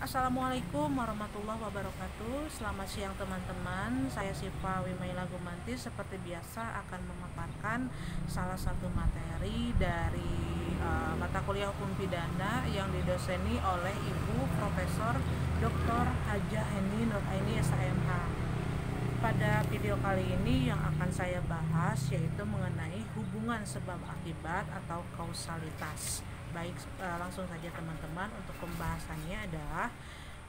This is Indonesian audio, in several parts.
Assalamualaikum warahmatullahi wabarakatuh. Selamat siang teman-teman. Saya Siva Wimaila Gumanti seperti biasa akan memaparkan salah satu materi dari mata kuliah hukum pidana yang didoseni oleh Ibu Profesor Dr. Hajah Heni Nuraini SHMH. Pada video kali ini yang akan saya bahas yaitu mengenai hubungan sebab akibat atau kausalitas. Baik, langsung saja teman-teman, untuk pembahasannya adalah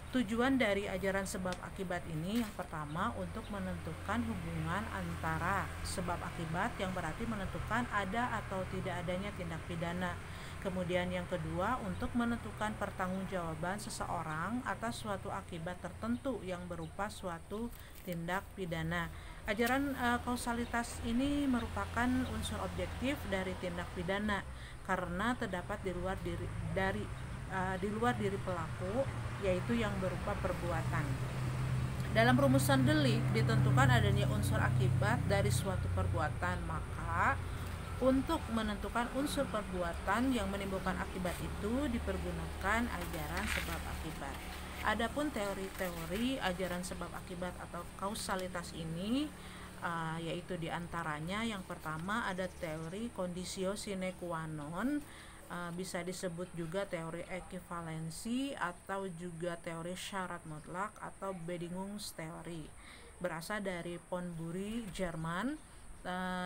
tujuan dari ajaran sebab akibat ini. Yang pertama, untuk menentukan hubungan antara sebab akibat, yang berarti menentukan ada atau tidak adanya tindak pidana. Kemudian yang kedua, untuk menentukan pertanggungjawaban seseorang atas suatu akibat tertentu yang berupa suatu tindak pidana. Ajaran kausalitas ini merupakan unsur objektif dari tindak pidana karena terdapat di luar diri pelaku, yaitu yang berupa perbuatan. Dalam rumusan delik ditentukan adanya unsur akibat dari suatu perbuatan, maka untuk menentukan unsur perbuatan yang menimbulkan akibat itu dipergunakan ajaran sebab akibat. Adapun teori-teori ajaran sebab akibat atau kausalitas ini yaitu diantaranya yang pertama ada teori conditio sine qua non, bisa disebut juga teori ekivalensi atau juga teori syarat mutlak atau Bedingungstheorie. Berasal dari Ponsonby, Jerman.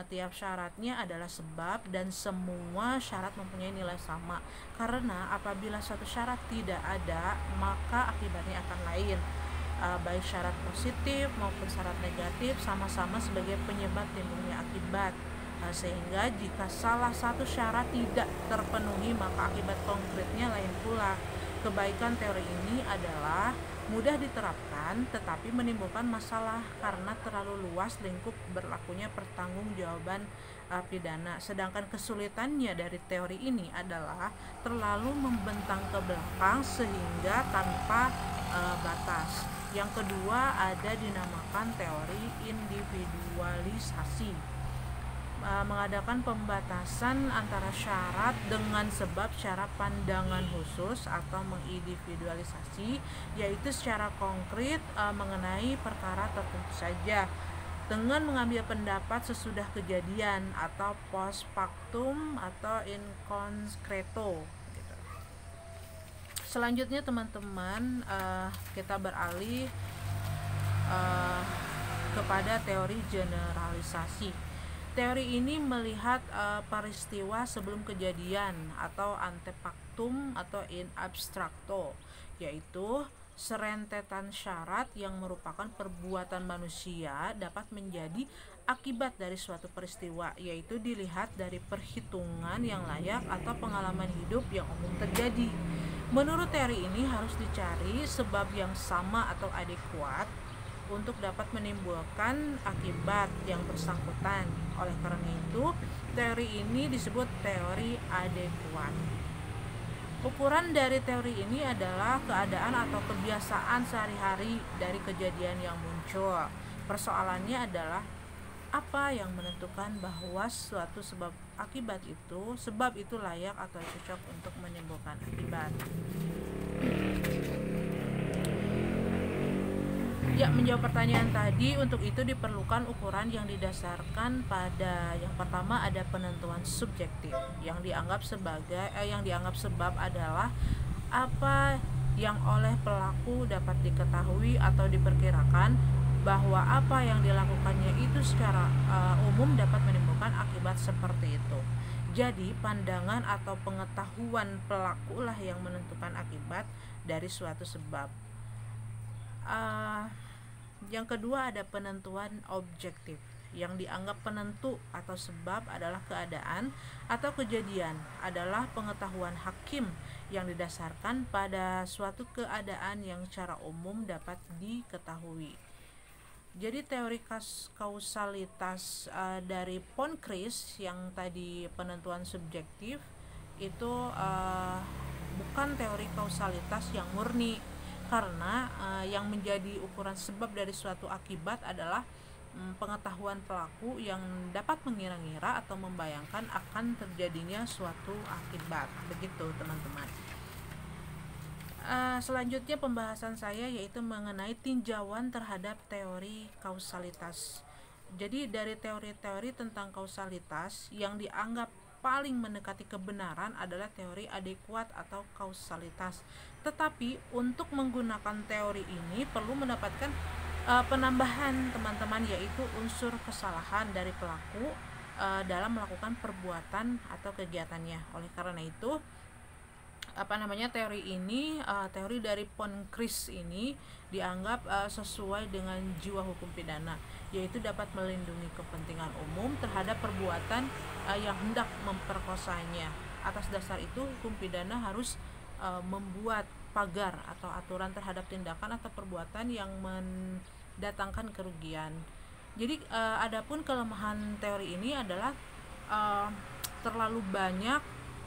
Tiap syaratnya adalah sebab dan semua syarat mempunyai nilai sama, karena apabila suatu syarat tidak ada maka akibatnya akan lain. Baik syarat positif maupun syarat negatif sama-sama sebagai penyebab timbulnya akibat. Sehingga jika salah satu syarat tidak terpenuhi maka akibat konkretnya lain pula. Kebaikan teori ini adalah mudah diterapkan tetapi menimbulkan masalah karena terlalu luas lingkup berlakunya pertanggungjawaban pidana. Sedangkan kesulitannya dari teori ini adalah terlalu membentang ke belakang sehingga tanpa batas. Yang kedua ada dinamakan teori individualisasi, mengadakan pembatasan antara syarat dengan sebab secara pandangan khusus atau mengindividualisasi, yaitu secara konkret mengenai perkara tertentu saja dengan mengambil pendapat sesudah kejadian atau post factum atau in concreto gitu. Selanjutnya teman-teman, kita beralih kepada teori generalisasi. Teori ini melihat peristiwa sebelum kejadian atau antefaktum atau in abstracto, yaitu serentetan syarat yang merupakan perbuatan manusia dapat menjadi akibat dari suatu peristiwa, yaitu dilihat dari perhitungan yang layak atau pengalaman hidup yang umum terjadi. Menurut teori ini harus dicari sebab yang sama atau adekuat untuk dapat menimbulkan akibat yang bersangkutan. Oleh karena itu, teori ini disebut teori adekuat. Ukuran dari teori ini adalah keadaan atau kebiasaan sehari-hari dari kejadian yang muncul. Persoalannya adalah apa yang menentukan bahwa suatu sebab itu layak atau cocok untuk menimbulkan akibat. Ya, menjawab pertanyaan tadi, untuk itu diperlukan ukuran yang didasarkan pada yang pertama ada penentuan subjektif. Yang dianggap sebab adalah apa yang oleh pelaku dapat diketahui atau diperkirakan bahwa apa yang dilakukannya itu secara umum dapat menimbulkan akibat seperti itu. Jadi, pandangan atau pengetahuan pelaku lah yang menentukan akibat dari suatu sebab. Yang kedua ada penentuan objektif. Yang dianggap penentu atau sebab adalah keadaan atau kejadian, adalah pengetahuan hakim yang didasarkan pada suatu keadaan yang secara umum dapat diketahui. Jadi teori kausalitas dari Poncris yang tadi penentuan subjektif itu bukan teori kausalitas yang murni, karena yang menjadi ukuran sebab dari suatu akibat adalah pengetahuan pelaku yang dapat mengira-ngira atau membayangkan akan terjadinya suatu akibat. Begitu teman-teman. Selanjutnya pembahasan saya yaitu mengenai tinjauan terhadap teori kausalitas. Jadi dari teori-teori tentang kausalitas yang dianggap paling mendekati kebenaran adalah teori adekuat atau kausalitas. Tetapi untuk menggunakan teori ini perlu mendapatkan penambahan teman-teman, yaitu unsur kesalahan dari pelaku dalam melakukan perbuatan atau kegiatannya. Oleh karena itu teori ini, teori dari Poncris ini dianggap sesuai dengan jiwa hukum pidana, yaitu dapat melindungi kepentingan umum terhadap perbuatan yang hendak memperkosanya. Atas dasar itu hukum pidana harus membuat pagar atau aturan terhadap tindakan atau perbuatan yang mendatangkan kerugian. Jadi adapun kelemahan teori ini adalah terlalu banyak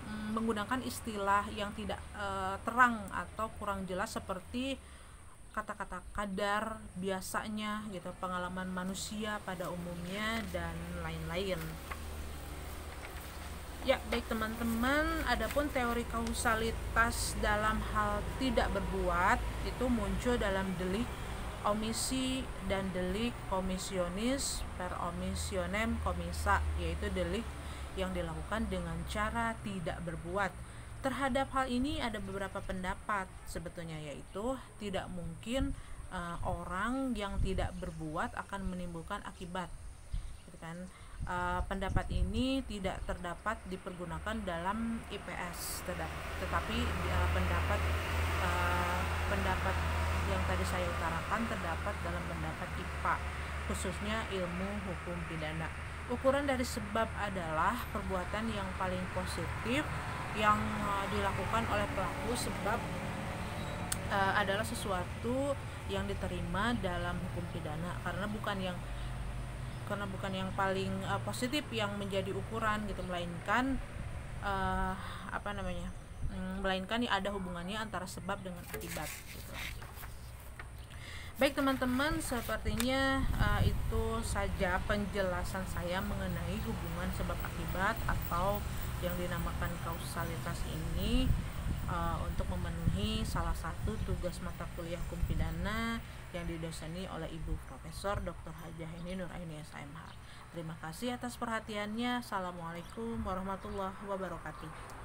menggunakan istilah yang tidak terang atau kurang jelas, seperti kata-kata kadar, biasanya gitu, pengalaman manusia pada umumnya, dan lain-lain. Ya, baik teman-teman, adapun teori kausalitas dalam hal tidak berbuat itu muncul dalam delik omisi dan delik komisionis per omissionem commissa, yaitu delik yang dilakukan dengan cara tidak berbuat. Terhadap hal ini ada beberapa pendapat sebetulnya, yaitu tidak mungkin orang yang tidak berbuat akan menimbulkan akibat, gitu kan. Pendapat ini tidak terdapat dipergunakan dalam IPS, tetapi pendapat yang tadi saya utarakan terdapat dalam pendapat IPA, khususnya ilmu hukum pidana. Ukuran dari sebab adalah perbuatan yang paling positif yang dilakukan oleh pelaku, sebab adalah sesuatu yang diterima dalam hukum pidana, karena bukan yang paling positif yang menjadi ukuran gitu, melainkan melainkan ada hubungannya antara sebab dengan akibat gitu. Baik teman-teman, sepertinya itu saja penjelasan saya mengenai hubungan sebab akibat atau yang dinamakan kausalitas ini, untuk memenuhi salah satu tugas mata kuliah hukum pidana yang didoseni oleh Ibu Profesor Dr. Hajah Heni Nuraini SMH. Terima kasih atas perhatiannya. Assalamualaikum warahmatullahi wabarakatuh.